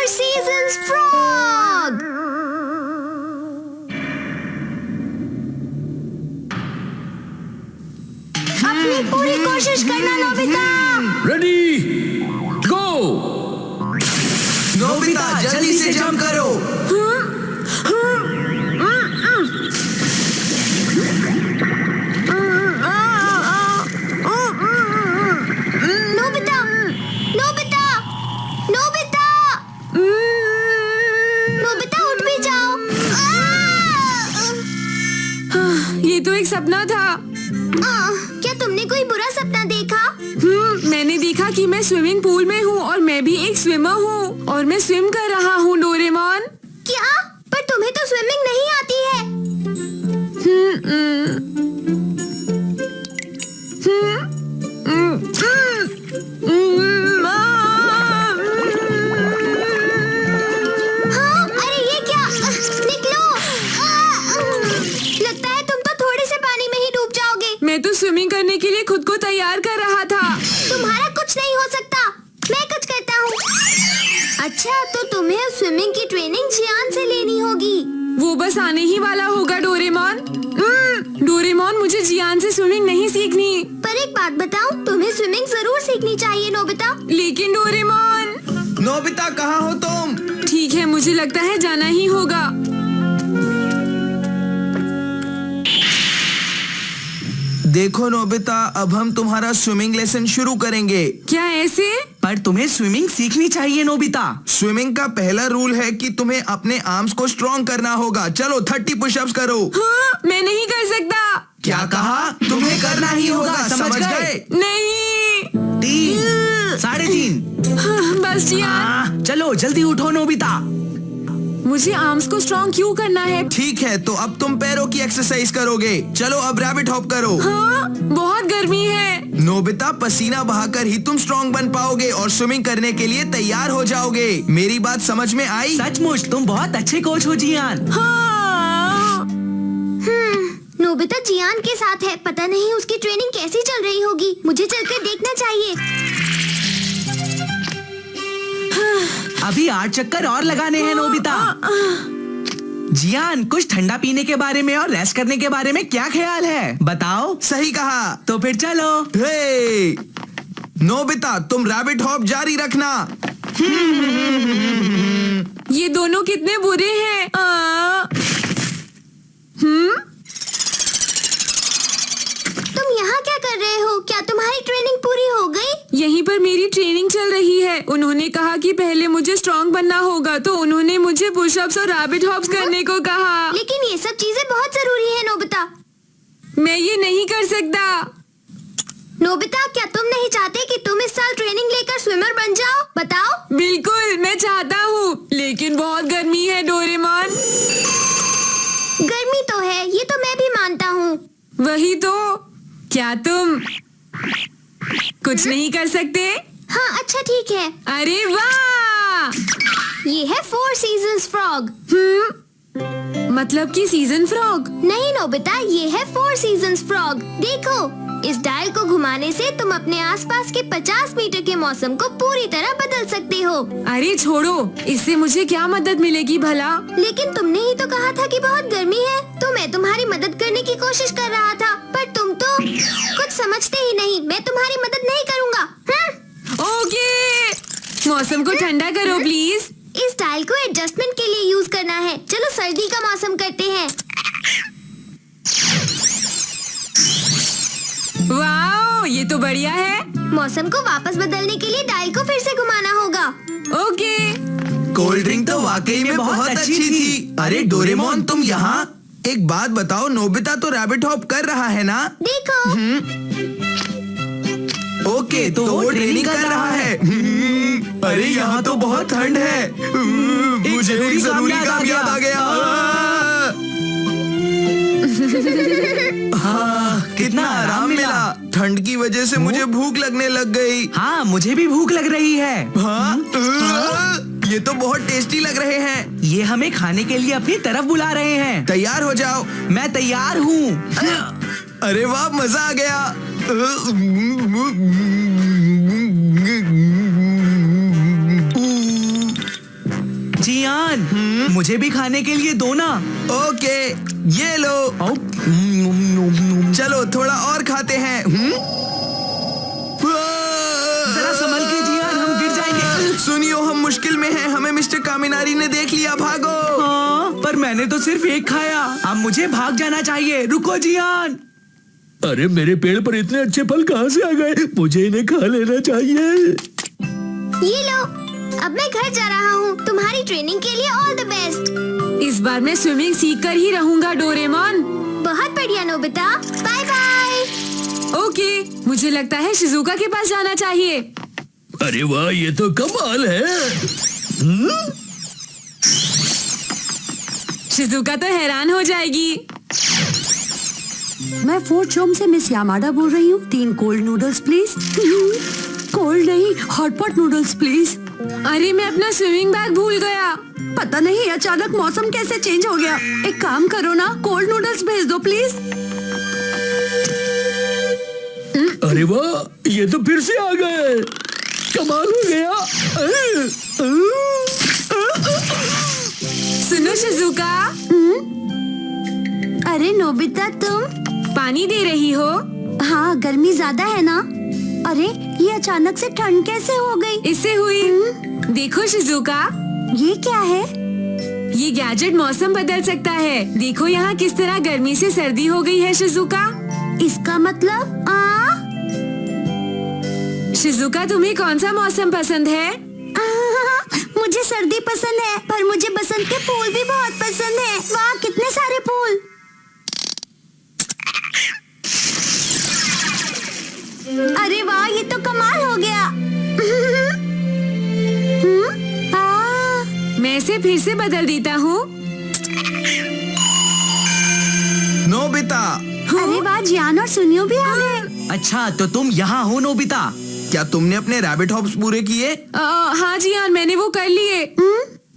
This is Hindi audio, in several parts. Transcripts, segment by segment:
Seasons Frog! अपनी पूरी कोशिश करना नोबिता। रेडी गो। नोबिता जल्दी से जंप करो। नोबिता, नोबिता, नोबिता, नोबिता उठ भी जाओ। ये तो एक सपना था। क्या तुमने कोई बुरा सपना देखा? मैंने देखा कि मैं स्विमिंग पूल में हूँ और मैं भी एक स्विमर हूँ और मैं स्विम कर रहा हूँ डोरेमोन। क्या? पर तुम्हें तो स्विमिंग नहीं आती है। हाँ, अरे ये क्या? निकलो! लगता है तुम तो थोड़े से पानी में ही डूब जाओगे। मैं तो स्विमिंग करने के लिए खुद को तैयार कर रहा था। तुम्हारा कुछ नहीं हो सकता। मैं कुछ करता हूँ। अच्छा, तो तुम्हें स्विमिंग की ट्रेनिंग जियान से लेनी होगी। वो बस आने ही वाला होगा डोरेमोन। डोरेमोन, मुझे जियान से स्विमिंग नहीं सीखनी। पर एक बात बताऊं, तुम्हें स्विमिंग जरूर सीखनी चाहिए नोबिता। लेकिन डोरेमोन। नोबिता कहाँ हो तुम? ठीक है, मुझे लगता है जाना ही होगा। देखो नोबिता, अब हम तुम्हारा स्विमिंग लेसन शुरू करेंगे। क्या ऐसे? पर तुम्हें स्विमिंग सीखनी चाहिए नोबिता। स्विमिंग का पहला रूल है कि तुम्हें अपने आर्म्स को स्ट्रॉन्ग करना होगा। चलो 30 पुशअप्स करो। हाँ, मैं नहीं कर सकता। क्या कहा? तुम्हें करना ही होगा, समझ गए? नहीं। 3, 3.5। हाँ, बस जियान। चलो जल्दी उठो नोबिता। मुझे आर्म्स को स्ट्रॉन्ग क्यों करना है? ठीक है, तो अब तुम पैरों की एक्सरसाइज करोगे। चलो अब रैबिट हॉप करो। हाँ, बहुत गर्मी है। नोबिता, पसीना बहाकर ही तुम स्ट्रॉन्ग बन पाओगे और स्विमिंग करने के लिए तैयार हो जाओगे। मेरी बात समझ में आई? सचमुच तुम बहुत अच्छे कोच हो जियान। हाँ। नोबिता जियान के साथ है। पता नहीं उसकी ट्रेनिंग कैसी चल रही होगी। मुझे चलकर देखना चाहिए। अभी 8 चक्कर और लगाने हैं नोबिता। जियान, कुछ ठंडा पीने के बारे में और रेस्ट करने के बारे में क्या ख्याल है? बताओ। सही कहा। तो फिर चलो। हे! नोबिता, तुम रैबिट हॉप जारी रखना। ये दोनों कितने बुरे हैं। तुम यहाँ क्या कर रहे हो? क्या तुम्हारी ट्रेनिंग पूरी हो गई? यहीं पर मेरी ट्रेनिंग चल रही है। उन्होंने कहा कि पहले मुझे स्ट्रॉन्ग बनना होगा, तो उन्होंने मुझे पुशअप्स और रैबिट हॉप्स करने को कहा। लेकिन ये सब चीजें बहुत जरूरी है नोबिता। मैं ये नहीं कर सकता। नोबिता, क्या तुम नहीं चाहते कि तुम इस साल ट्रेनिंग लेकर स्विमर बन जाओ? बताओ। बिल्कुल, मैं चाहता हूँ, लेकिन बहुत गर्मी है डोरेमोन। गर्मी तो है, ये तो मैं भी मानता हूँ। वही तो। क्या तुम कुछ नहीं कर सकते? हाँ, अच्छा ठीक है। अरे वाह! ये है 4 सीजन्स फ्रॉग। मतलब कि सीजन फ्रॉग? नहीं नोबिता, ये है 4 सीजन्स फ्रॉग। देखो, इस डायल को घुमाने से तुम अपने आसपास के 50 मीटर के मौसम को पूरी तरह बदल सकते हो। अरे छोड़ो, इससे मुझे क्या मदद मिलेगी भला? लेकिन तुमने ही तो कहा था कि बहुत गर्मी है, तो मैं तुम्हारी मदद करने की कोशिश कर रहा था। पर तुम तो कुछ समझते ही नहीं। मैं तुम्हारी मदद नहीं करूँगा। ओके, मौसम को ठंडा करो प्लीज। इस डायल को एडजस्टमेंट के लिए यूज करना है। चलो सर्दी का मौसम करते हैं। वाओ, ये तो बढ़िया है। मौसम को वापस बदलने के लिए डायल को फिर से घुमाना होगा। ओके। कोल्ड ड्रिंक तो वाकई में बहुत अच्छी थी। अरे डोरेमोन, तुम यहाँ? एक बात बताओ, नोबिता तो रैबिट हॉप कर रहा है ना? देखो। ओके, तो वो ट्रेनिंग कर रहा है। अरे यहाँ तो बहुत ठंड है। मुझे एक जरूरी काम याद आ गया। हाँ, कितना आराम मिला। ठंड की वजह से मुझे भूख लगने लग गई। हाँ, मुझे भी भूख लग रही है। हाँ? ये तो बहुत टेस्टी लग रहे हैं। ये हमें खाने के लिए अपनी तरफ बुला रहे हैं। तैयार हो जाओ। मैं तैयार हूँ। अरे वाह, मजा आ गया। मुझे भी खाने के लिए दो ना। ओके, ये लो। चलो थोड़ा और खाते हैं। जरा संभल के जियान, हम गिर जाएंगे। सुनियो, हम मुश्किल में हैं, हमें मिस्टर कामिनारी ने देख लिया, भागो। हाँ, पर मैंने तो सिर्फ एक खाया। अब मुझे भाग जाना चाहिए। रुको जियान। अरे मेरे पेड़ पर इतने अच्छे फल कहाँ से आ गए? मुझे इन्हें खा लेना चाहिए। ये लो, अब मैं घर जा रहा हूँ। तुम्हारी ट्रेनिंग के लिए ऑल द बेस्ट। इस बार मैं स्विमिंग सीख कर ही रहूंगा डोरेमोन। बहुत बढ़िया नोबिता, बाय बाय। ओके, मुझे लगता है शिजुका के पास जाना चाहिए। अरे वाह, ये तो कमाल है। शिजुका तो हैरान हो जाएगी। मैं फोर्थ शॉप से मिस यामाडा बोल रही हूँ। 3 कोल्ड नूडल्स प्लीज। कोल्ड नहीं, हॉटपॉट नूडल्स प्लीज। अरे मैं अपना स्विमिंग बैग भूल गया। पता नहीं अचानक मौसम कैसे चेंज हो गया। एक काम करो ना, कोल्ड नूडल्स भेज दो प्लीज। अरे वाह, ये तो फिर से आ गए। कमाल हो गया। सुनो शिजुका, अरे नोबिता, तुम पानी दे रही हो? हाँ, गर्मी ज्यादा है ना। अरे ये अचानक से ठंड कैसे हो गई? इससे हुई। देखो शिजुका, ये क्या है? ये गैजेट मौसम बदल सकता है। देखो यहाँ किस तरह गर्मी से सर्दी हो गई है शिजुका। इसका मतलब शिजुका, तुम्हें कौन सा मौसम पसंद है? मुझे सर्दी पसंद है, पर मुझे बसंत के फूल भी बहुत पसंद है। वाह, कितने सारे फूल। अरे वाह, ये तो कमाल हो गया। मैं इसे फिर से बदल देता हूँ। नोबिता, अरे वाह, जियान और सुनियो भी आ गए। अच्छा, तो तुम यहाँ हो नोबिता? क्या तुमने अपने रैबिट हॉप्स पूरे किए? हाँ जियान, मैंने वो कर लिए।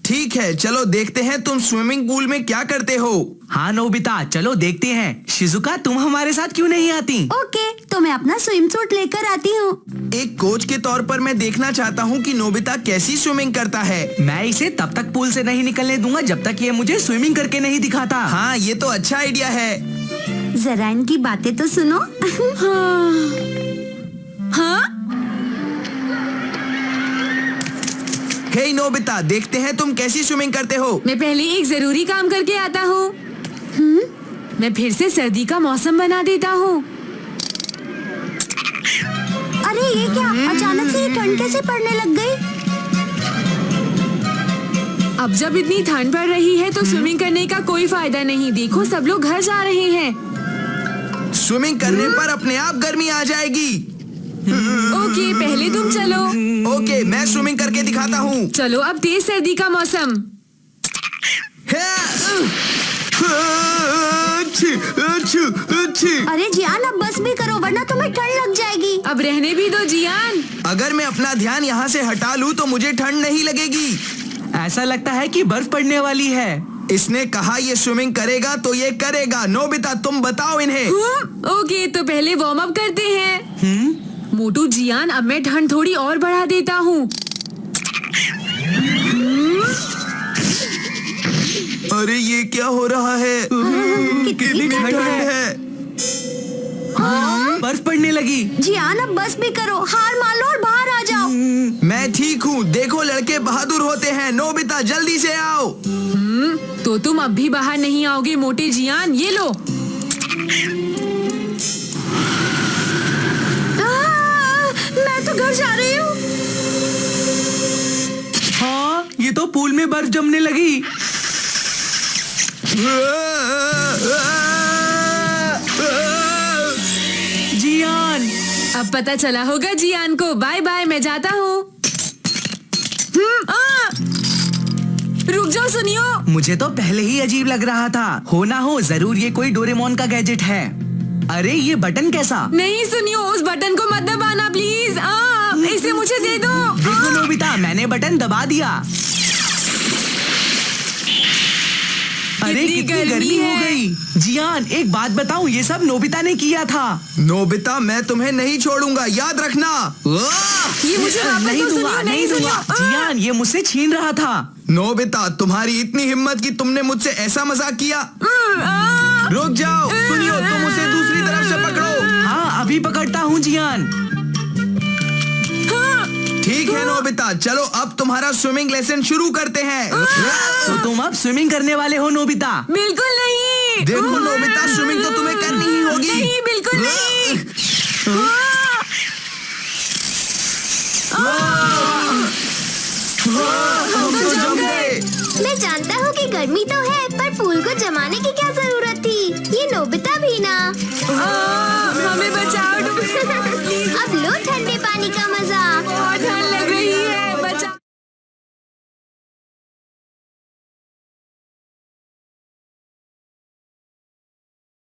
ठीक है, चलो देखते हैं तुम स्विमिंग पूल में क्या करते हो। हाँ नोबिता, चलो देखते हैं। शिजुका, तुम हमारे साथ क्यों नहीं आती? ओके, तो मैं अपना स्विम सूट लेकर आती हूँ। एक कोच के तौर पर मैं देखना चाहता हूँ कि नोबिता कैसी स्विमिंग करता है। मैं इसे तब तक पूल से नहीं निकलने दूंगा जब तक ये मुझे स्विमिंग करके नहीं दिखाता। हाँ, ये तो अच्छा आइडिया है। जरा इनकी बातें तो सुनो। हाँ? हे नोबिता, देखते हैं तुम कैसी स्विमिंग करते हो। मैं पहले एक जरूरी काम करके आता हूँ। मैं फिर से सर्दी का मौसम बना देता हूँ। अरे ये क्या, अचानक से ये ठंड कैसे पड़ने लग गई? अब जब इतनी ठंड पड़ रही है तो स्विमिंग करने का कोई फायदा नहीं। देखो सब लोग घर जा रहे हैं। स्विमिंग करने पर अपने आप गर्मी आ जाएगी। ओके, पहले तुम चलो। ओके, मैं स्विमिंग करके दिखाता हूँ। चलो, अब तेज सर्दी का मौसम। अरे जियान, अब बस भी करो वरना तुम्हें ठंड लग जाएगी। अब रहने भी दो जियान। अगर मैं अपना ध्यान यहाँ से हटा लूँ तो मुझे ठंड नहीं लगेगी। ऐसा लगता है कि बर्फ पड़ने वाली है। इसने कहा ये स्विमिंग करेगा तो ये करेगा। नोबिता, तुम बताओ इन्हें। ओके, तो पहले वार्म अप करते हैं। मोटू जियान, अब मैं ठंड थोड़ी और बढ़ा देता हूँ। अरे ये क्या हो रहा है? कितनी ठंड है। बर्फ पड़ने लगी। जियान, अब बस भी करो, हार मान लो और बाहर आ जाओ। मैं ठीक हूँ, देखो लड़के बहादुर होते हैं। नोबिता, जल्दी से आओ। तो तुम अब भी बाहर नहीं आओगे मोटे जियान, ये लो। मैं तो घर जा रही हूँ। हाँ, ये तो पूल में बर्फ जमने लगी। जियान, अब पता चला होगा जियान को। बाय बाय, मैं जाता हूँ। रुक जाओ सुनियो। मुझे तो पहले ही अजीब लग रहा था। हो ना हो जरूर ये कोई डोरेमोन का गैजेट है। अरे ये बटन कैसा? नहीं सुनियो, उस बटन को मत दबाना प्लीज। इसे मुझे दे दो। देखो नोबिता, मैंने बटन दबा दिया। अरे कितनी गर्मी हो गई। जियान एक बात बताऊं, ये सब नोबिता ने किया था। नोबिता मैं तुम्हें नहीं छोड़ूंगा, याद रखना। ये मुझे वापस नहीं दो, दूंगा, सुनियो, नहीं दूंगा। सुनियो। जियान ये मुझसे छीन रहा था। नोबिता तुम्हारी इतनी हिम्मत कि तुमने मुझसे ऐसा मजाक किया। रुक जाओ, सुनियो तुम उसे दूसरी तरफ से पकड़ो। हाँ अभी पकड़ता हूँ जियान। ठीक है नोबिता, चलो अब तुम्हारा स्विमिंग लेसन शुरू करते हैं। तो तुम अब स्विमिंग करने वाले हो नोबिता? बिल्कुल नहीं। देखो नोबिता, स्विमिंग तो तुम्हें करनी ही होगी। नहीं, बिल्कुल नहीं। हम तो जम गए। मैं जानता हूँ कि गर्मी तो है, पर पूल को जमाने की क्या